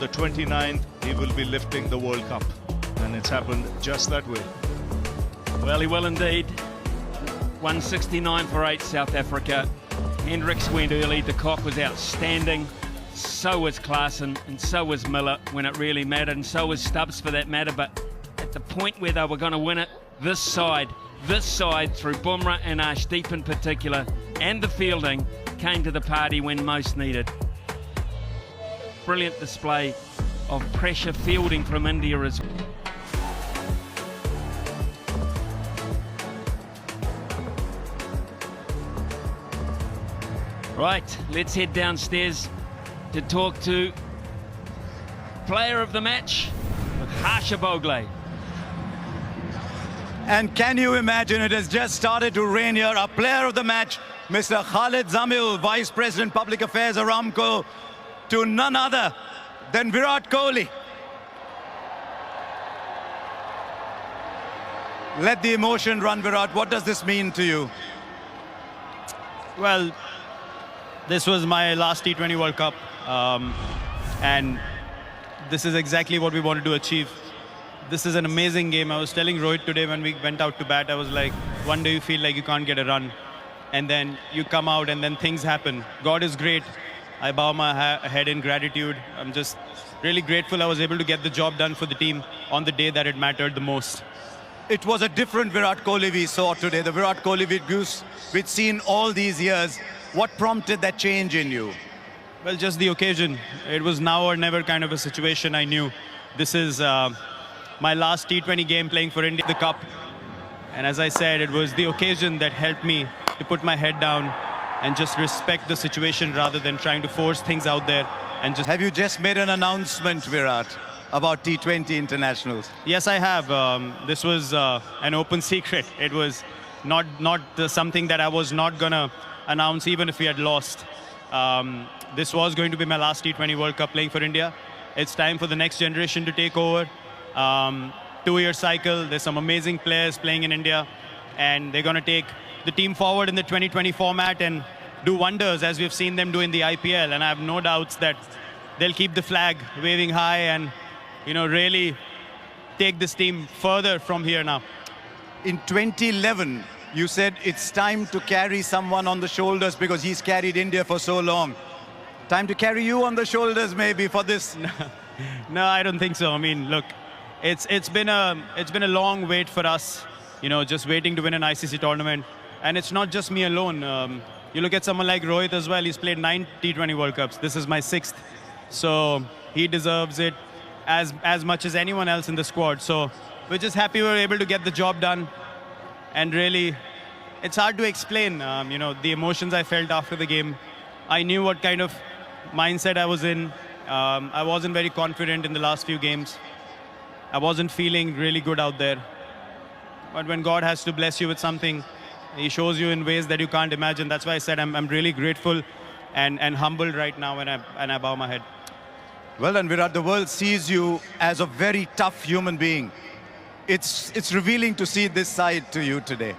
on the 29th, he will be lifting the World Cup. And it's happened just that way. Well, he will indeed. 169 for 8, South Africa. Hendricks went early. De Kock was outstanding. So was Klaassen, and so was Miller when it really mattered, and so was Stubbs for that matter. But at the point where they were going to win it, this side through Bumrah and Arshdeep in particular, and the fielding, came to the party when most needed. Brilliant display of pressure fielding from India as well. Right, let's head downstairs to talk to player of the match, Harsha Bhogle. And can you imagine, it has just started to rain here. Our player of the match, Mr. Khalid Zamil, Vice President, Public Affairs, Aramco, to none other than Virat Kohli. Let the emotion run, Virat. What does this mean to you? Well, this was my last T20 World Cup, and this is exactly what we wanted to achieve. This is an amazing game. I was telling Rohit today when we went out to bat, I was like, one day you feel like you can't get a run, and then you come out and then things happen. God is great. I bow my head in gratitude. I'm just really grateful I was able to get the job done for the team on the day that it mattered the most. It was a different Virat Kohli we saw today, the Virat Kohli we'd seen all these years. What prompted that change in you? Well, just the occasion. It was now or never kind of a situation. I knew this is my last T20 game playing for India, the Cup. And as I said, it was the occasion that helped me to put my head down and just respect the situation rather than trying to force things out there. And just. Have you just made an announcement, Virat, about T20 internationals? Yes, I have. This was an open secret. It was not something that I was not gonna announce even if we had lost. This was going to be my last T20 World Cup playing for India. It's time for the next generation to take over. 2-year cycle. There's some amazing players playing in India, and they're going to take the team forward in the 2020 format and do wonders as we've seen them do in the IPL. And I have no doubts that they'll keep the flag waving high and, you know, really take this team further from here now. In 2011, you said it's time to carry someone on the shoulders because he's carried India for so long. Time to carry you on the shoulders maybe for this. No, I don't think so. I mean, look, it's been a long wait for us, you know, just waiting to win an ICC tournament. And it's not just me alone. You look at someone like Rohit as well. He's played 9 T20 World Cups. This is my 6th. So he deserves it as much as anyone else in the squad. So we're just happy we were able to get the job done. And really, it's hard to explain, you know, the emotions I felt after the game. I knew what kind of mindset I was in. I wasn't very confident in the last few games. I wasn't feeling really good out there. But when God has to bless you with something, He shows you in ways that you can't imagine. That's why I said I'm really grateful and humbled right now when I bow my head. Well done, Virat. The world sees you as a very tough human being. It's revealing to see this side to you today.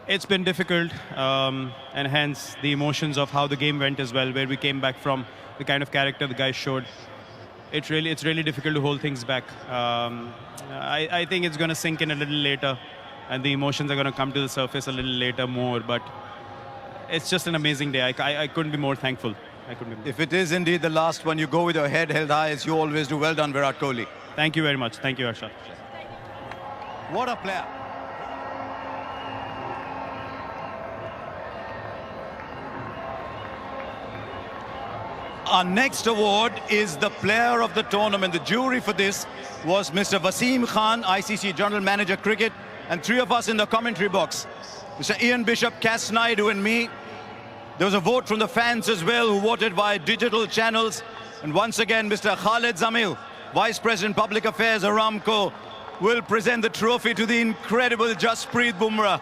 It's been difficult, and hence the emotions of how the game went as well, where we came back from, the kind of character the guys showed. It's really difficult to hold things back. I think it's going to sink in a little later, and the emotions are going to come to the surface a little later more, but it's just an amazing day. I couldn't be more thankful. If it is indeed the last one, you go with your head held high as you always do. Well done, Virat Kohli. Thank you very much. Thank you, Harsha. What a player. Our next award is the player of the tournament. The jury for this was Mr. Wasim Khan, ICC General Manager Cricket, and 3 of us in the commentary box. Mr. Ian Bishop, Cass Naidu, and me. There was a vote from the fans as well, who voted via digital channels. And once again, Mr. Khalid Zamil, Vice President, Public Affairs, Aramco, will present the trophy to the incredible Jasprit Bumrah.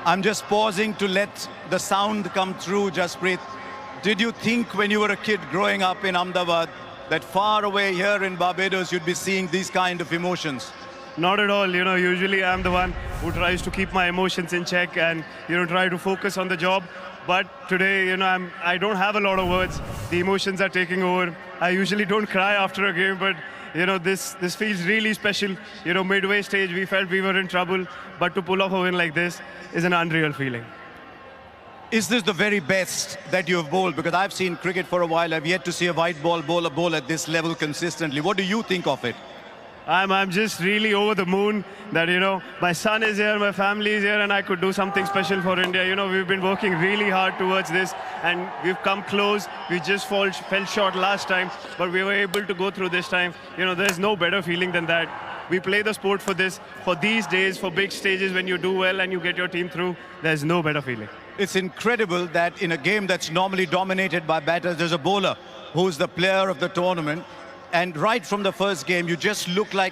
I'm just pausing to let the sound come through, Jasprit. Did you think when you were a kid growing up in Ahmedabad that far away here in Barbados you'd be seeing these kind of emotions? Not at all. You know, usually I'm the one who tries to keep my emotions in check and, you know, try to focus on the job. But today, I don't have a lot of words. The emotions are taking over. I usually don't cry after a game, but this feels really special. Midway stage, we felt we were in trouble, but to pull off a win like this is an unreal feeling. Is this the very best that you have bowled? Because I've seen cricket for a while. I've yet to see a white ball bowler bowl at this level consistently. What do you think of it? I'm just really over the moon that, my son is here, my family is here, and I could do something special for India. We've been working really hard towards this, and we've come close. We just fell short last time, but we were able to go through this time. There's no better feeling than that. We play the sport for this, for these days, for big stages when you do well and you get your team through. There's no better feeling. It's incredible that in a game that's normally dominated by batters, there's a bowler who's the player of the tournament. And right from the first game, you just look like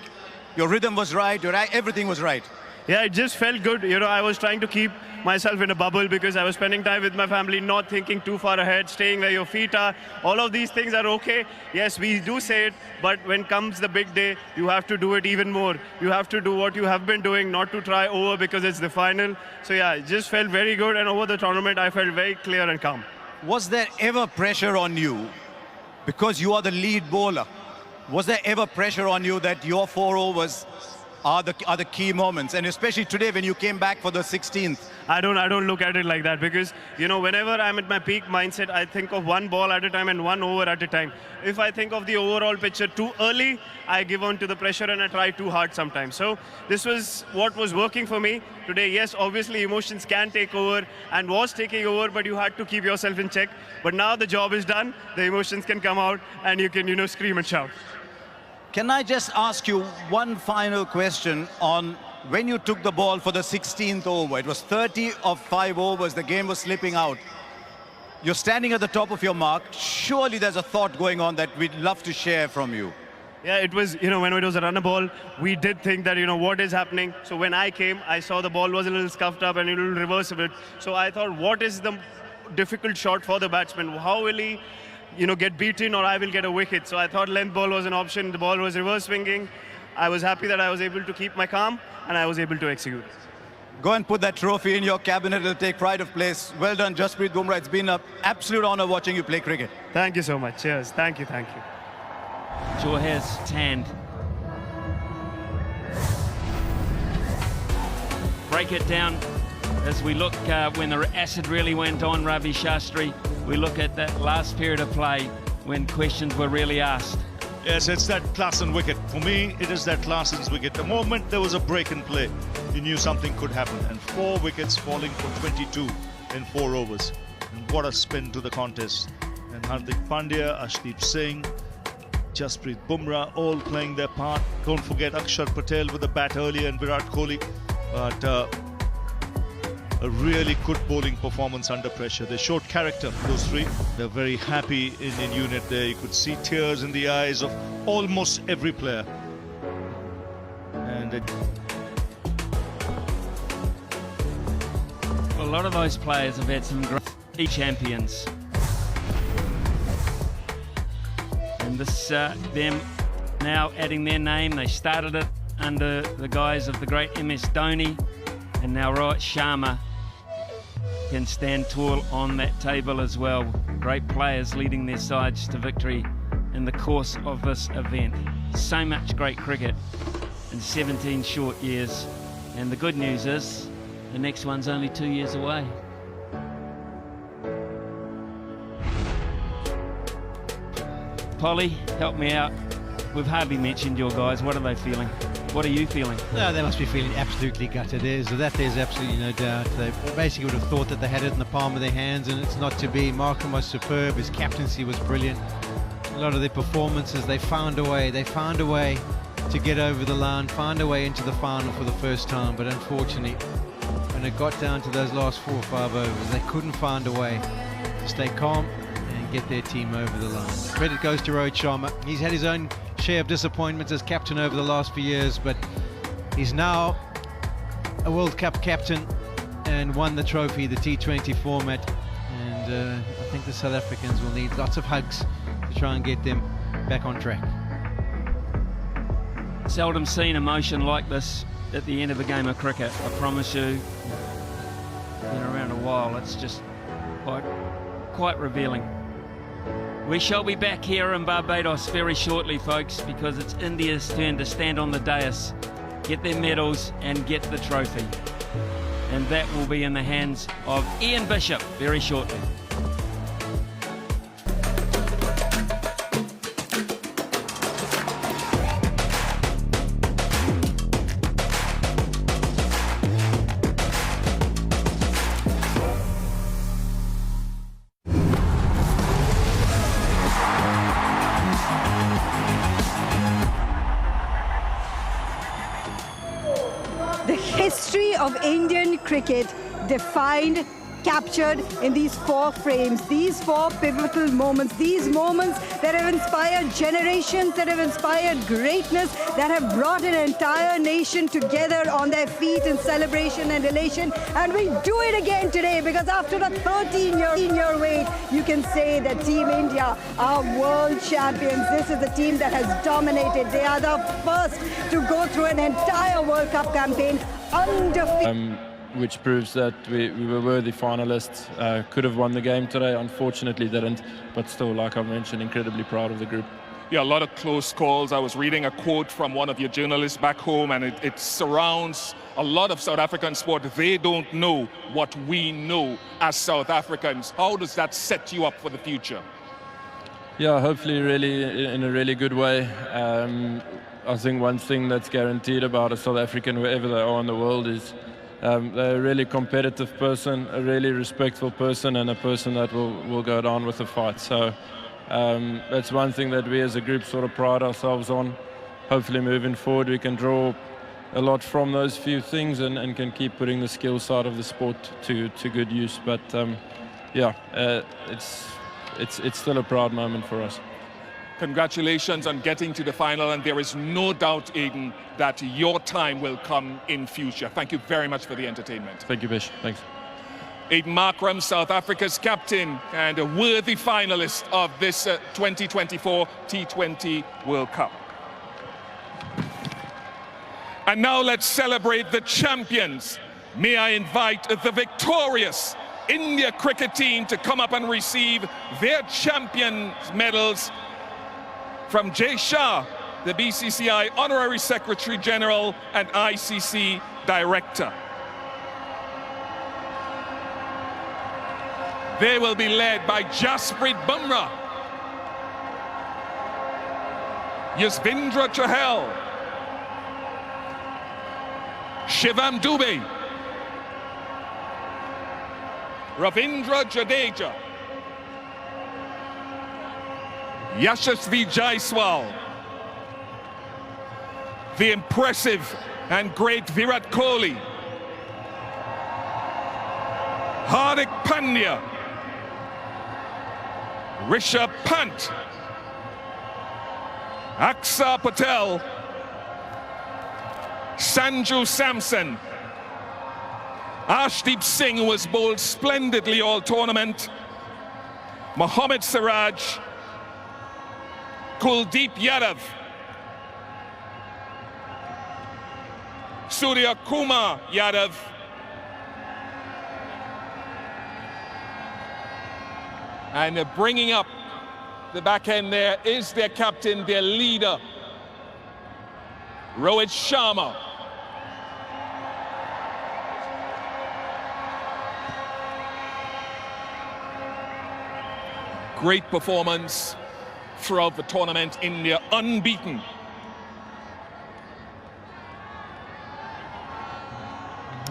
your rhythm was right, everything was right. Yeah, it just felt good. I was trying to keep myself in a bubble because I was spending time with my family, not thinking too far ahead, staying where your feet are. All of these things are okay. Yes, we do say it, but when comes the big day, you have to do it even more. You have to do what you have been doing, not to try over because it's the final. So yeah, it just felt very good. And over the tournament, I felt very clear and calm. Was there ever pressure on you because you are the lead bowler? Was there ever pressure on you that your 4 overs are the key moments, and especially today when you came back for the 16th? I don't look at it like that because whenever I'm at my peak mindset, I think of one ball at a time and one over at a time. If I think of the overall picture too early, I give on to the pressure and I try too hard sometimes. So this was what was working for me today. Yes, obviously emotions can take over and was taking over, but you had to keep yourself in check. But now the job is done, the emotions can come out and you can scream and shout. Can I just ask you one final question on when you took the ball for the 16th over? It was 30 of 5 overs, the game was slipping out. You're standing at the top of your mark. Surely there's a thought going on that we'd love to share from you. Yeah, it was, when it was a runner ball, we did think that, what is happening. So when I came, I saw the ball was a little scuffed up and a little reversible. So I thought, what is the difficult shot for the batsman? How will he get beaten or I will get a wicket? So I thought length ball was an option. The ball was reverse swinging. I was happy that I was able to keep my calm and I was able to execute. Go and put that trophy in your cabinet. It'll take pride of place. Well done, Jasprit Bumrah. It's been an absolute honor watching you play cricket. Thank you so much. Cheers. Thank you. Shaw has his hand. Break it down as we look when the acid really went on, Ravi Shastri. We look at that last period of play when questions were really asked. Yes, it's that Klaasen wicket. For me, it is that Klaasen's wicket. The moment there was a break in play, you knew something could happen. And 4 wickets falling for 22 in 4 overs. And what a spin to the contest. And Hardik Pandya, Ashdeep Singh, Jasprit Bumrah, all playing their part. Don't forget Akshar Patel with the bat earlier and Virat Kohli. But a really good bowling performance under pressure. They showed character, those 3. They're very happy in unit there. You could see tears in the eyes of almost every player. And A lot of those players have had some great champions. And this, them now adding their name. They started it under the guise of the great MS Dhoni, and now Rohit Sharma can stand tall on that table as well. Great players leading their sides to victory in the course of this event. So much great cricket in 17 short years. And the good news is, the next one's only 2 years away. Polly, help me out. We've hardly mentioned your guys. What are they feeling? What are you feeling? No, they must be feeling absolutely gutted. There's absolutely no doubt. They basically would have thought that they had it in the palm of their hands, and it's not to be. Markham was superb. His captaincy was brilliant. A lot of their performances, they found a way. They found a way to get over the line, find a way into the final for the first time. But unfortunately, when it got down to those last 4 or 5 overs, they couldn't find a way to stay calm and get their team over the line. Credit goes to Rohit Sharma. He's had his own share of disappointments as captain over the last few years, but he's now a World Cup captain and won the trophy, the T20 format, and I think the South Africans will need lots of hugs to try and get them back on track. Seldom seen emotion like this at the end of a game of cricket. I promise you, been around a while. It's just quite revealing. We shall be back here in Barbados very shortly, folks, because it's India's turn to stand on the dais, get their medals and get the trophy. And that will be in the hands of Ian Bishop very shortly. The history of Indian cricket defined, captured in these 4 frames, these 4 pivotal moments, these moments that have inspired generations, that have inspired greatness, that have brought an entire nation together on their feet in celebration and elation. And we do it again today, because after a 13-year wait, you can say that Team India are world champions. This is a team that has dominated. They are the first to go through an entire World Cup campaign undefeated. Which proves that we were worthy finalists. Could have won the game today, unfortunately didn't, but still, like I mentioned, incredibly proud of the group. Yeah, a lot of close calls. I was reading a quote from one of your journalists back home, and it surrounds a lot of South African sport. They don't know what we know as South Africans. How does that set you up for the future? Yeah, hopefully really in a really good way. I think one thing that's guaranteed about a South African, wherever they are in the world, is they're a really competitive person, a really respectful person, and a person that will go down with the fight. So that's one thing that we as a group sort of pride ourselves on. Hopefully moving forward we can draw a lot from those few things and can keep putting the skill side of the sport to good use. But yeah, it's still a proud moment for us. Congratulations on getting to the final, and there is no doubt, Aiden, that your time will come in future. Thank you very much for the entertainment. Thank you, Bish. Thanks. Aiden Markram, South Africa's captain and a worthy finalist of this 2024 T20 World Cup. And now let's celebrate the champions. May I invite the victorious India cricket team to come up and receive their champions medals from Jay Shah, the BCCI Honorary Secretary General and ICC Director. They will be led by Jasprit Bumrah, Yuzvendra Chahal, Shivam Dubey, Ravindra Jadeja, Yashasvi Jaiswal, the impressive and great Virat Kohli, Hardik Pandya, Rishabh Pant, Aksa Patel, Sanju Samson, Ashdeep Singh, who was bowled splendidly all tournament, Mohammad Siraj, Kuldeep Yadav, Surya Kumar Yadav, and bringing up the back end there is their captain, their leader, Rohit Sharma. Great performance throughout the tournament. India unbeaten.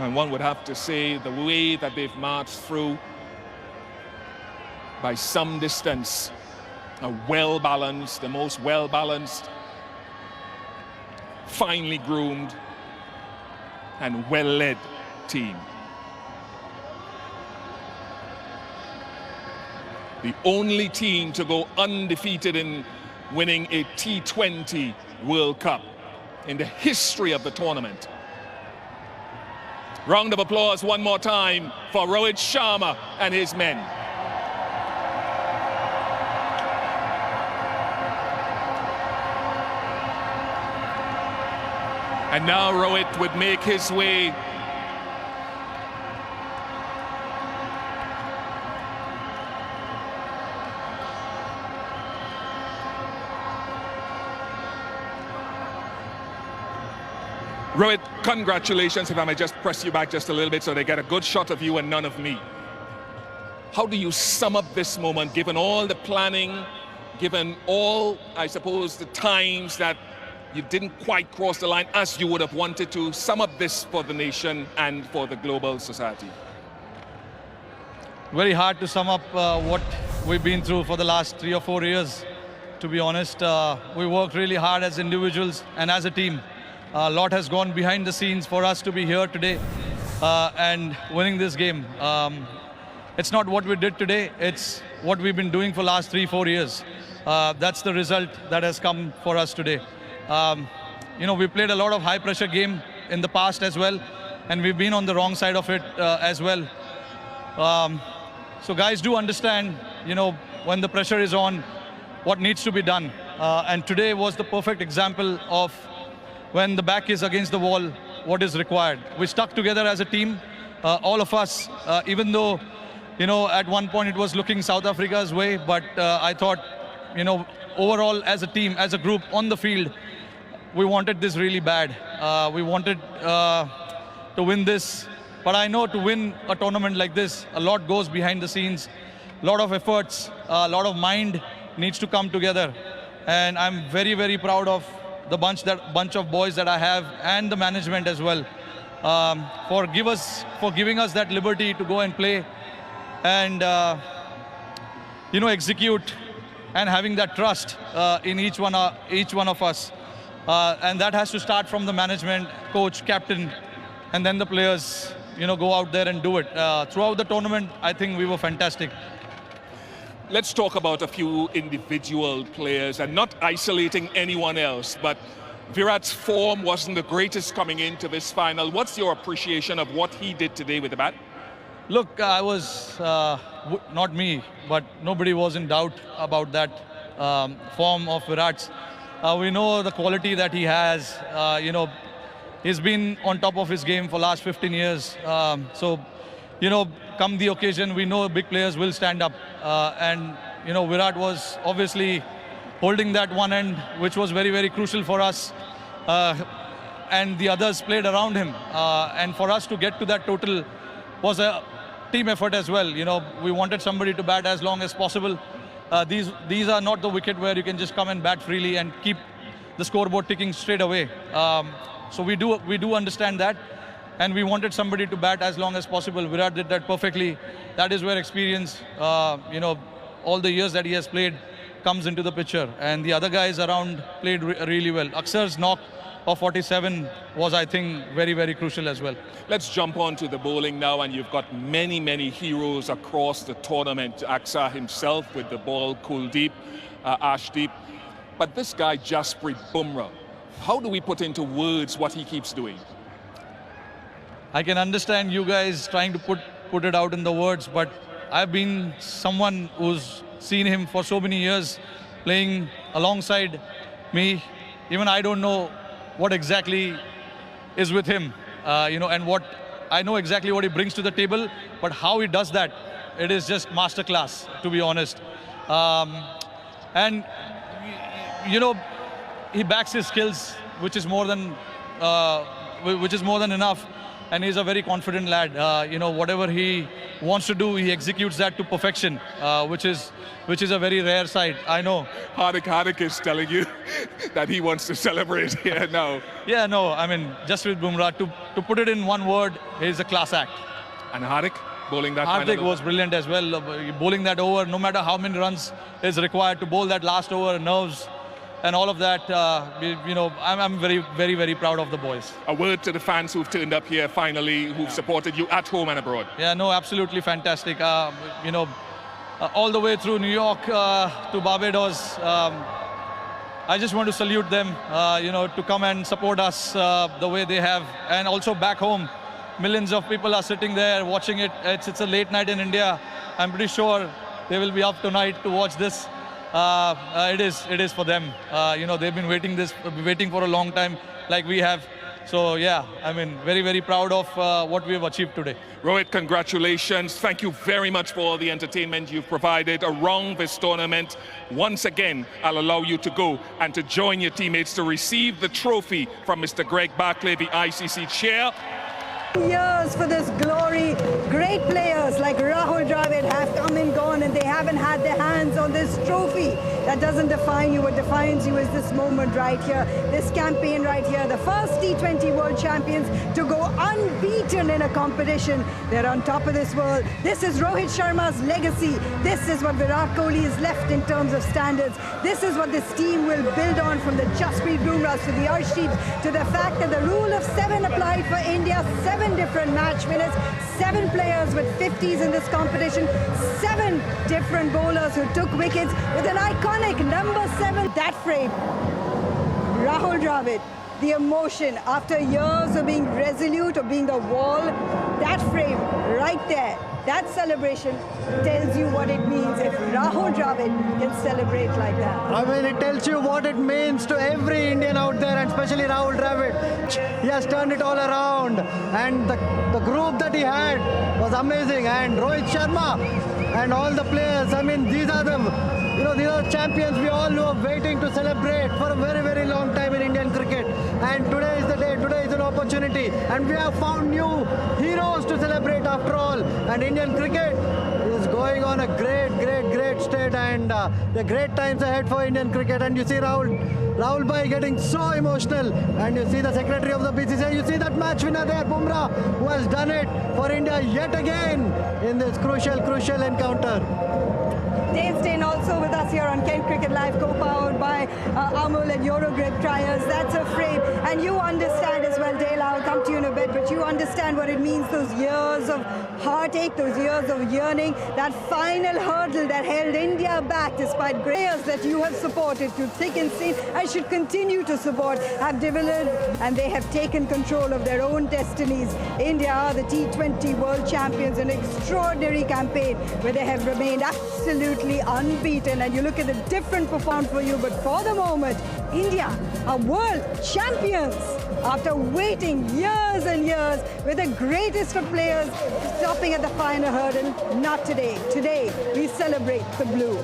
And one would have to say the way that they've marched through, by some distance, a well-balanced, the most well-balanced, finely groomed and well-led team. The only team to go undefeated in winning a T20 World Cup in the history of the tournament. Round of applause one more time for Rohit Sharma and his men. And now Rohit would make his way Rohit, congratulations, if I may just press you back just a little bit so they get a good shot of you and none of me. How do you sum up this moment, given all the planning, given all, I suppose, the times that you didn't quite cross the line as you would have wanted to? Sum up this for the nation and for the global society. Very hard to sum up what we've been through for the last 3 or 4 years. To be honest, we worked really hard as individuals and as a team. A lot has gone behind the scenes for us to be here today and winning this game. It's not what we did today, it's what we've been doing for the last 3-4 years. That's the result that has come for us today. You know, we played a lot of high pressure game in the past as well, and we've been on the wrong side of it as well. So guys do understand, you know, when the pressure is on, what needs to be done. And today was the perfect example of when the back is against the wall, what is required. We stuck together as a team, all of us, even though, you know, at one point it was looking South Africa's way, but I thought, you know, overall as a team, as a group on the field, we wanted this really bad. We wanted to win this, but I know to win a tournament like this, a lot goes behind the scenes, a lot of efforts, a lot of mind needs to come together. And I'm very, very proud of the bunch of boys that I have and the management as well for giving us that liberty to go and play and you know, execute and having that trust in each one of us. And that has to start from the management, coach, captain, and then the players, you know, go out there and do it. Throughout the tournament, I think we were fantastic. Let's talk about a few individual players and not isolating anyone else, but Virat's form wasn't the greatest coming into this final. What's your appreciation of what he did today with the bat? Look, I was, not me, but nobody was in doubt about that form of Virat's. We know the quality that he has. You know, he's been on top of his game for the last 15 years. So, you know, come the occasion, we know big players will stand up. And, you know, Virat was obviously holding that one end, which was very, very crucial for us. And the others played around him. And for us to get to that total was a team effort as well. You know, we wanted somebody to bat as long as possible. These are not the wicket where you can just come and bat freely and keep the scoreboard ticking straight away. So we do understand that, and we wanted somebody to bat as long as possible. Virat did that perfectly. That is where experience, you know, all the years that he has played comes into the picture. And the other guys around played really well. Aksar's knock of 47 was, I think, very, very crucial as well. Let's jump on to the bowling now, and you've got many, many heroes across the tournament. Axar himself with the ball, Kuldeep, Ashdeep. But this guy, Jasprit Bumrah, how do we put into words what he keeps doing? I can understand you guys trying to put it out in the words, but I've been someone who's seen him for so many years playing alongside me. Even I don't know what exactly is with him, you know, and what I know exactly what he brings to the table, but how he does that, it is just masterclass, to be honest. And you know, he backs his skills, which is more than enough. And he's a very confident lad. You know, whatever he wants to do, he executes that to perfection, which is a very rare sight, I know. Hardik is telling you that he wants to celebrate here now. Yeah, no, I mean, Jasprit Bumrah, to put it in one word, he's a class act. And Hardik bowling that Hardik was brilliant as well, bowling that over, no matter how many runs is required to bowl that last over, nerves, and all of that, you know, I'm very, very, very proud of the boys. A word to the fans who've turned up here finally, who've supported you at home and abroad. Yeah, no, absolutely fantastic. You know, all the way through New York to Barbados, I just want to salute them, you know, to come and support us the way they have. And also back home, millions of people are sitting there watching it. It's a late night in India. I'm pretty sure they will be up tonight to watch this. It is for them. You know, they've been waiting for a long time, like we have. So yeah, I mean, very, very proud of what we have achieved today. Rohit, congratulations. Thank you very much for all the entertainment you've provided around this tournament. Once again, I'll allow you to go and to join your teammates to receive the trophy from Mr. Greg Barclay, the ICC chair. Years for this glory. Great players like Rahul Dravid have come and gone, and they haven't had their hands on this trophy. That doesn't define you. What defines you is this moment right here, this campaign right here. The first T20 World Champions to go unbeaten in a competition. They're on top of this world. This is Rohit Sharma's legacy. This is what Virat Kohli is left in terms of standards. This is what this team will build on, from the Jasprit Bumrahs to the Arshdeeps, to the fact that the rule of 7 applied for India. 7 different match winners, 7 players with 50s in this competition, 7 different bowlers who took wickets with an iconic number 7. That frame, Rahul Dravid, the emotion after years of being resolute, of being a wall, that frame right there, that celebration tells you what it means if Rahul Dravid can celebrate like that. I mean, it tells you what it means to every Indian out there, and especially Rahul Dravid. He has turned it all around, and the group that he had was amazing. And Rohit Sharma and all the players, I mean, these are these are champions we all know of, waiting to celebrate for a very, very long time in Indian cricket. And today is the day, today is an opportunity. And we have found new heroes to celebrate after all. And Indian cricket is going on a great state, and the great times ahead for Indian cricket. And you see Rahul Bhai getting so emotional, and you see the secretary of the BCCI, you see that match winner there, Bumrah, who has done it for India yet again in this crucial encounter. Dave Steyn also with us here on Kent Cricket Live, co-powered by Amul and Eurogrip Trials. That's a frame. And you understand as well, Dale, I'll come to you in a bit, but you understand what it means, those years of heartache, those years of yearning, that final hurdle that held India back, despite players that you have supported through thick and thin and should continue to support, have developed, and they have taken control of their own destinies. India are the T20 World Champions, an extraordinary campaign where they have remained absolutely unbeaten. And you look at the different performance for you, but for the moment, India are world champions after waiting years and years with the greatest of players stopping at the final hurdle. Not today. Today, we celebrate the blue.